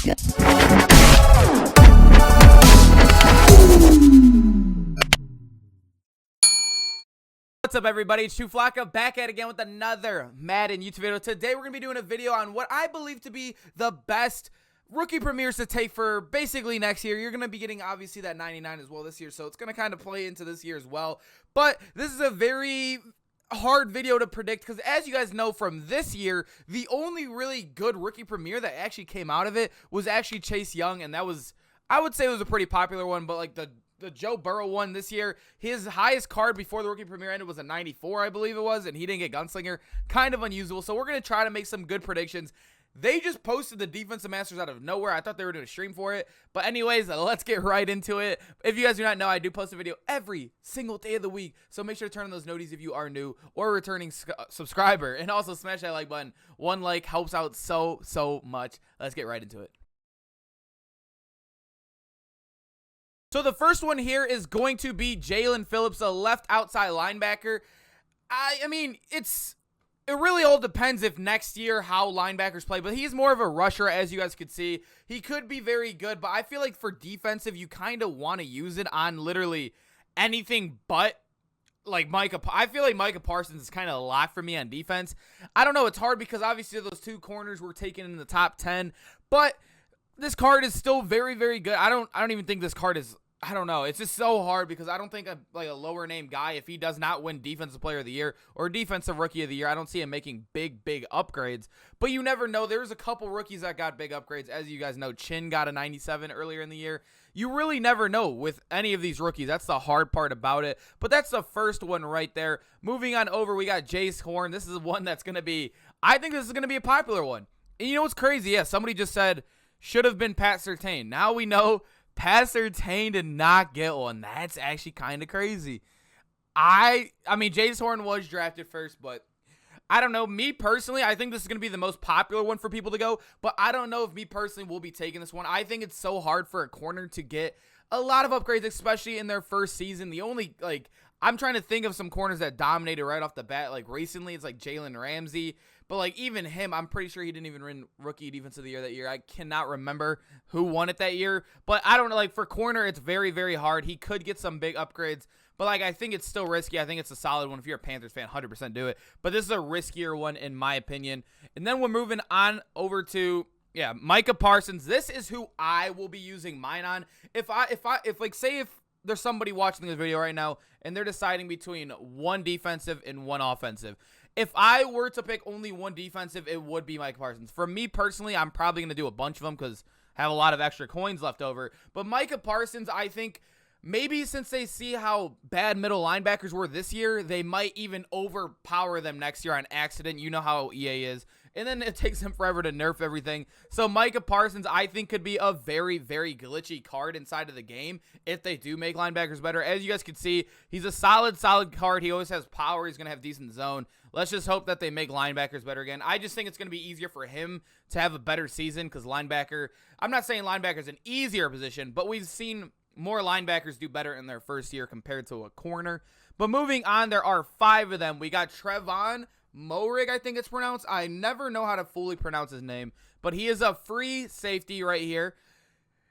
What's up, everybody? It's Flocka back at it again with another Madden YouTube video. Today we're going to be doing a video on what I believe to be the best rookie premieres to take for basically next year. You're going to be getting obviously that 99 as well this year, so it's going to kind of play into this year as well. But this is a very hard video to predict because, as you guys know from this year, the only really good rookie premiere that actually came out of it was actually Chase Young, and that was, I would say, it was a pretty popular one. But like the Joe Burrow one this year, his highest card before the rookie premiere ended was a 94, I believe it was, and he didn't get Gunslinger. Kind of unusual. So we're going to try to make some good predictions. They just posted the Defensive Masters out of nowhere. I thought they were doing a stream for it. But anyways, let's get right into it. If you guys do not know, I do post a video every single day of the week. So make sure to turn on those noties if you are new or a returning subscriber. And also smash that like button. One like helps out so much. Let's get right into it. So the first one here is going to be Jalen Phillips, a left outside linebacker. I mean, it really all depends if next year how linebackers play, but he's more of a rusher, as you guys could see. He could be very good, but I feel like for defensive, you kind of want to use it on literally anything but like Micah. I feel like Micah Parsons is kind of a lock for me on defense. I don't know. It's hard because obviously those two corners were taken in the top 10, but this card is still very, very good. I don't even think this card is, I don't know. It's just so hard because I don't think a lower name guy, if he does not win Defensive Player of the Year or Defensive Rookie of the Year, I don't see him making big upgrades. But you never know. There's a couple rookies that got big upgrades. As you guys know, Chin got a 97 earlier in the year. You really never know with any of these rookies. That's the hard part about it. But that's the first one right there. Moving on over, we got Jace Horn. This is one that's going to be, I think this is going to be a popular one. And you know what's crazy? Yeah, somebody just said, should have been Pat Surtain. Now we know Pat Surtain did not get one. That's actually kind of crazy. I mean, Jace Horn was drafted first, but I don't know. Me personally, I think this is going to be the most popular one for people to go, but I don't know if me personally will be taking this one. I think it's so hard for a corner to get a lot of upgrades, especially in their first season. The only, I'm trying to think of some corners that dominated right off the bat. Like recently, it's like Jalen Ramsey. But like even him, I'm pretty sure he didn't even win Rookie Defense of the Year that year. I cannot remember who won it that year. But I don't know. Like for corner, it's very, very hard. He could get some big upgrades. But like I think it's still risky. I think it's a solid one. If you're a Panthers fan, 100% do it. But this is a riskier one in my opinion. And then we're moving on over to Micah Parsons. This is who I will be using mine on. If there's somebody watching this video right now and they're deciding between one defensive and one offensive. If I were to pick only one defensive, it would be Micah Parsons. For me personally, I'm probably going to do a bunch of them because I have a lot of extra coins left over. But Micah Parsons, I think maybe since they see how bad middle linebackers were this year, they might even overpower them next year on accident. You know how EA is. And then it takes them forever to nerf everything. So Micah Parsons, I think, could be a very, very glitchy card inside of the game if they do make linebackers better. As you guys can see, he's a solid card. He always has power. He's going to have decent zone. Let's just hope that they make linebackers better again. I just think it's going to be easier for him to have a better season because linebacker, I'm not saying linebacker is an easier position, but we've seen more linebackers do better in their first year compared to a corner. But moving on, there are 5 of them. We got Trevon Moehrig, I think it's pronounced. I never know how to fully pronounce his name, but he is a free safety right here.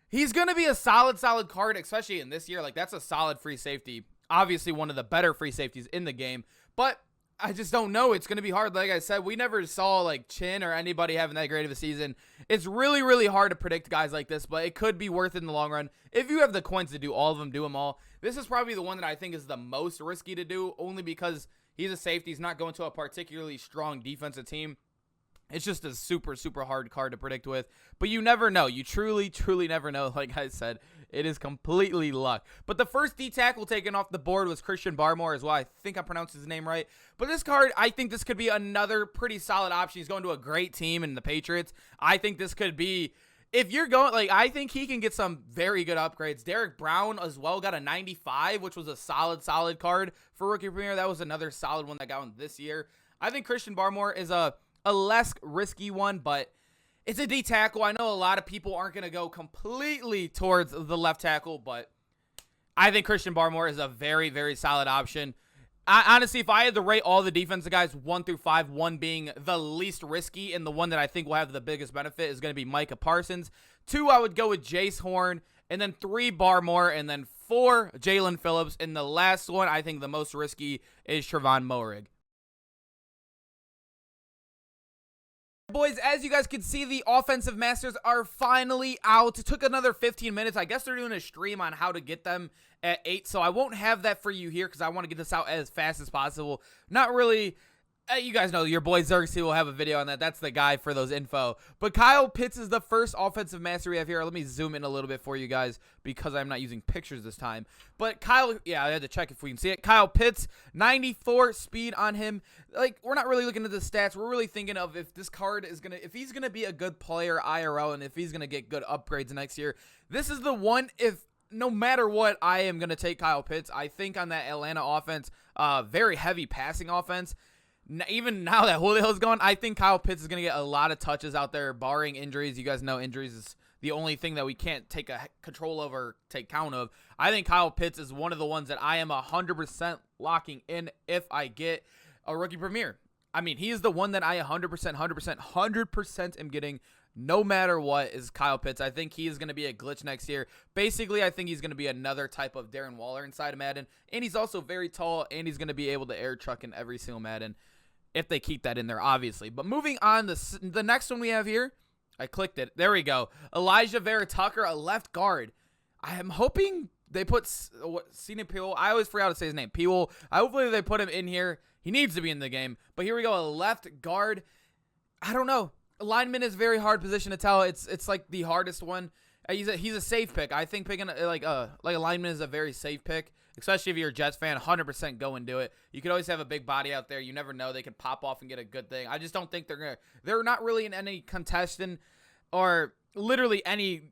He's going to be a solid card, especially in this year. Like, that's a solid free safety. Obviously, one of the better free safeties in the game, but I just don't know. It's going to be hard. Like I said, we never saw like Chin or anybody having that great of a season. It's really hard to predict guys like this, but it could be worth it in the long run. If you have the coins to do all of them, do them all. This is probably the one that I think is the most risky to do, only because he's a safety. He's not going to a particularly strong defensive team. It's just a super hard card to predict with. But you never know. You truly never know. Like I said, it is completely luck. But the first D-tackle taken off the board was Christian Barmore as well. I think I pronounced his name right. But this card, I think this could be another pretty solid option. He's going to a great team in the Patriots. I think this could be, if you're going, like, I think he can get some very good upgrades. Derek Brown as well got a 95, which was a solid card for Rookie Premier. That was another solid one that got one this year. I think Christian Barmore is a less risky one, but it's a D tackle. I know a lot of people aren't going to go completely towards the left tackle, but I think Christian Barmore is a very solid option. Honestly, if I had to rate all the defensive guys 1 through 5, 1 being the least risky and the one that I think will have the biggest benefit is going to be Micah Parsons. 2, I would go with Jace Horn. And then 3, Barmore. And then 4, Jalen Phillips. And the last one, I think the most risky, is Trevon Moehrig. Boys, as you guys can see, the offensive masters are finally out. It took another 15 minutes. I guess they're doing a stream on how to get them at 8, so I won't have that for you here because I want to get this out as fast as possible. Not really. You guys know your boy Xerxes will have a video on that. That's the guy for those info. But Kyle Pitts is the first offensive master we have here. Let me zoom in a little bit for you guys because I'm not using pictures this time. But Kyle, yeah, I had to check if we can see it. Kyle Pitts, 94 speed on him. Like, we're not really looking at the stats. We're really thinking of if this card is going to, if he's going to be a good player IRL and if he's going to get good upgrades next year. This is the one, if no matter what, I am going to take Kyle Pitts. I think on that Atlanta offense, very heavy passing offense. Even now that Julio's gone, I think Kyle Pitts is going to get a lot of touches out there, barring injuries. You guys know injuries is the only thing that we can't take a control over, take count of. I think Kyle Pitts is one of the ones that I am 100% locking in if I get a rookie premier. I mean, he is the one that I 100% am getting no matter what is Kyle Pitts. I think he is going to be a glitch next year. Basically, I think he's going to be another type of Darren Waller inside of Madden. And he's also very tall, and he's going to be able to air truck in every single Madden. If they keep that in there, obviously. But moving on, the next one we have here, I clicked it. There we go. Elijah Vera Tucker, a left guard. I am hoping they put Cena Pewell. I always forget how to say his name. Pewell. Hopefully they put him in here. He needs to be in the game. But here we go, a left guard. I don't know. Lineman is a very hard position to tell. It's like the hardest one. He's a safe pick. I think picking like a lineman is a very safe pick. Especially if you're a Jets fan, 100% go and do it. You could always have a big body out there. You never know. They could pop off and get a good thing. I just don't think they're not really in any contestant or literally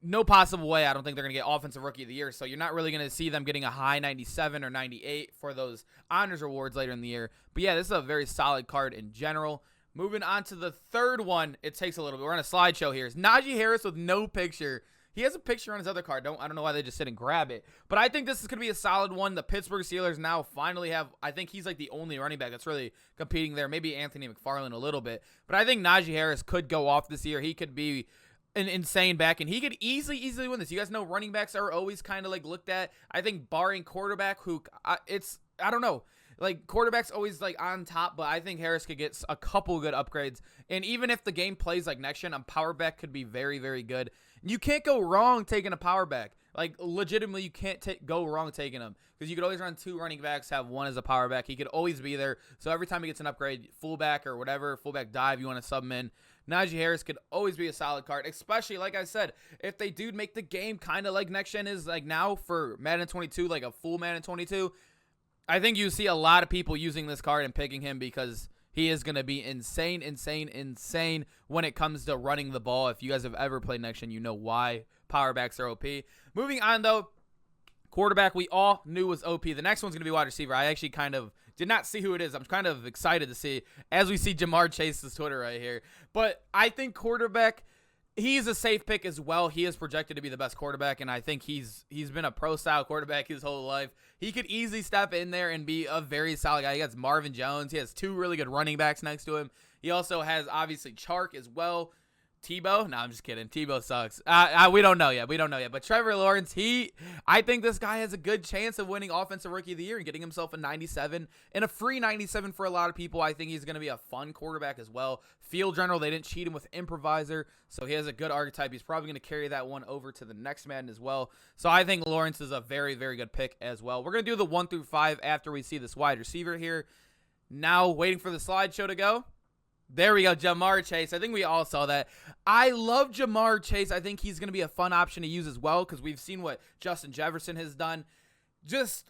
no possible way. I don't think they're going to get offensive rookie of the year. So you're not really going to see them getting a high 97 or 98 for those honors awards later in the year. But yeah, this is a very solid card in general. Moving on to the third one. It takes a little bit. We're on a slideshow here. It's Najee Harris with no picture. He has a picture on his other card. I don't know why they just sit and grab it. But I think this is going to be a solid one. The Pittsburgh Steelers now finally have, I think he's like the only running back that's really competing there. Maybe Anthony McFarland a little bit. But I think Najee Harris could go off this year. He could be an insane back, and he could easily win this. You guys know running backs are always kind of like looked at. I think barring quarterback, I don't know. Like, quarterback's always, like, on top, but I think Harris could get a couple good upgrades. And even if the game plays like next gen, a power back could be very, very good. You can't go wrong taking a power back. Like, legitimately, you can't go wrong taking him. Because you could always run 2 running backs, have 1 as a power back. He could always be there. So every time he gets an upgrade, fullback or whatever, fullback dive, you want to sub him in. Najee Harris could always be a solid card, especially, like I said, if they do make the game kind of like next gen is like now for Madden 22, like a full Madden 22, I think you see a lot of people using this card and picking him because he is going to be insane when it comes to running the ball. If you guys have ever played next gen, you know why power backs are OP. Moving on, though, quarterback we all knew was OP. The next one's going to be wide receiver. I actually kind of did not see who it is. I'm kind of excited to see as we see Jamar Chase's Twitter right here. But I think quarterback, he's a safe pick as well. He is projected to be the best quarterback, and I think he's been a pro-style quarterback his whole life. He could easily step in there and be a very solid guy. He has Marvin Jones. He has 2 really good running backs next to him. He also has, obviously, Chark as well. Tebow? No, I'm just kidding. Tebow sucks. We don't know yet. But Trevor Lawrence, I think this guy has a good chance of winning Offensive Rookie of the Year and getting himself a 97 and a free 97 for a lot of people. I think he's going to be a fun quarterback as well. Field general, they didn't cheat him with improviser, so he has a good archetype. He's probably going to carry that one over to the next Madden as well. So I think Lawrence is a very, very good pick as well. We're going to do the 1 through 5 after we see this wide receiver here. Now waiting for the slideshow to go. There we go, Jamar Chase. I think we all saw that. I love Jamar Chase. I think he's going to be a fun option to use as well because we've seen what Justin Jefferson has done.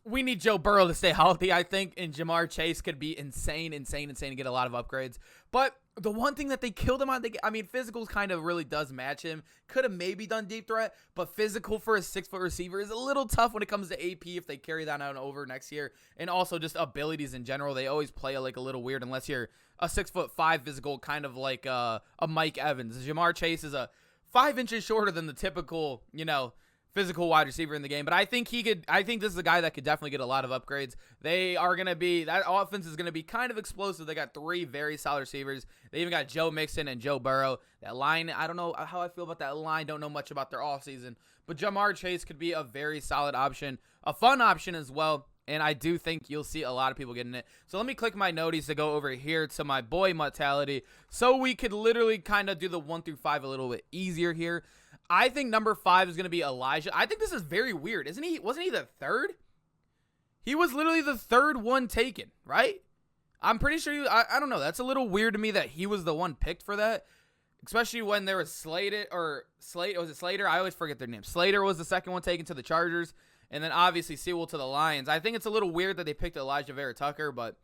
We need Joe Burrow to stay healthy, I think, and Jamar Chase could be insane and get a lot of upgrades. But the one thing that they killed him on, physicals kind of really does match him. Could have maybe done deep threat, but physical for a 6-foot receiver is a little tough when it comes to AP if they carry that on over next year. And also just abilities in general. They always play like a little weird unless you're a 6'5" physical, kind of like a Mike Evans. Jamar Chase is a 5 inches shorter than the typical, physical wide receiver in the game. But I think I think this is a guy that could definitely get a lot of upgrades. That offense is going to be kind of explosive. They got 3 very solid receivers. They even got Joe Mixon and Joe Burrow. That line, I don't know how I feel about that line. Don't know much about their offseason. But Jamar Chase could be a very solid option, a fun option as well. And I do think you'll see a lot of people getting it. So let me click my noties to go over here to my boy Mortality, so we could literally kind of do the 1 through 5 a little bit easier here. I think number 5 is going to be Elijah. I think this is very weird. Isn't he? Wasn't he the 3rd? He was literally the 3rd one taken, right? I'm pretty sure I don't know. That's a little weird to me that he was the one picked for that. Especially when there was Slater. Was it Slater? I always forget their name. Slater was the 2nd one taken to the Chargers. And then obviously Sewell to the Lions. I think it's a little weird that they picked Elijah Vera Tucker, but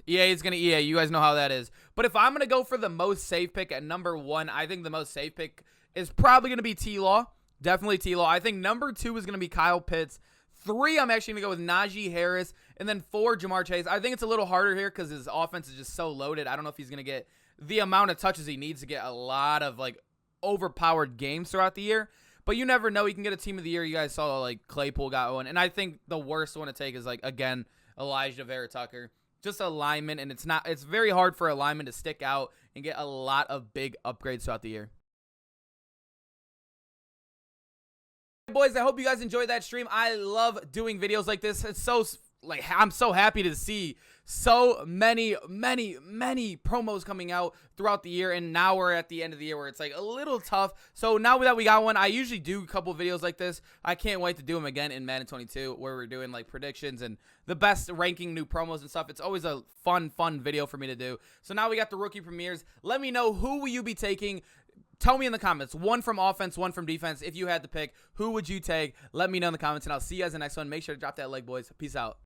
EA is going to EA. You guys know how that is. But if I'm going to go for the most safe pick at number 1, I think the most safe pick is probably going to be T-Law. Definitely T-Law. I think number 2 is going to be Kyle Pitts. 3, I'm actually going to go with Najee Harris. And then 4, Jamar Chase. I think it's a little harder here because his offense is just so loaded. I don't know if he's going to get the amount of touches he needs to get a lot of, like, overpowered games throughout the year. But you never know. You can get a team of the year. You guys saw, like, Claypool got one. And I think the worst one to take is, like, again, Elijah Vera Tucker. Just a lineman, and it's very hard for a lineman to stick out and get a lot of big upgrades throughout the year. Boys, I hope you guys enjoyed that stream. I love doing videos like this. It's so, like, I'm so happy to see so many promos coming out throughout the year, and now we're at the end of the year where it's like a little tough. So now that we got one, I usually do a couple videos like this. I can't wait to do them again in Madden 22 where we're doing like predictions and the best ranking new promos and stuff. It's always a fun video for me to do. So now we got the rookie premieres. Let me know, who will you be taking? Tell me in the comments, 1 from offense, 1 from defense. If you had to pick, who would you take? Let me know in the comments, and I'll see you guys in the next one. Make sure to drop that like, boys. Peace out.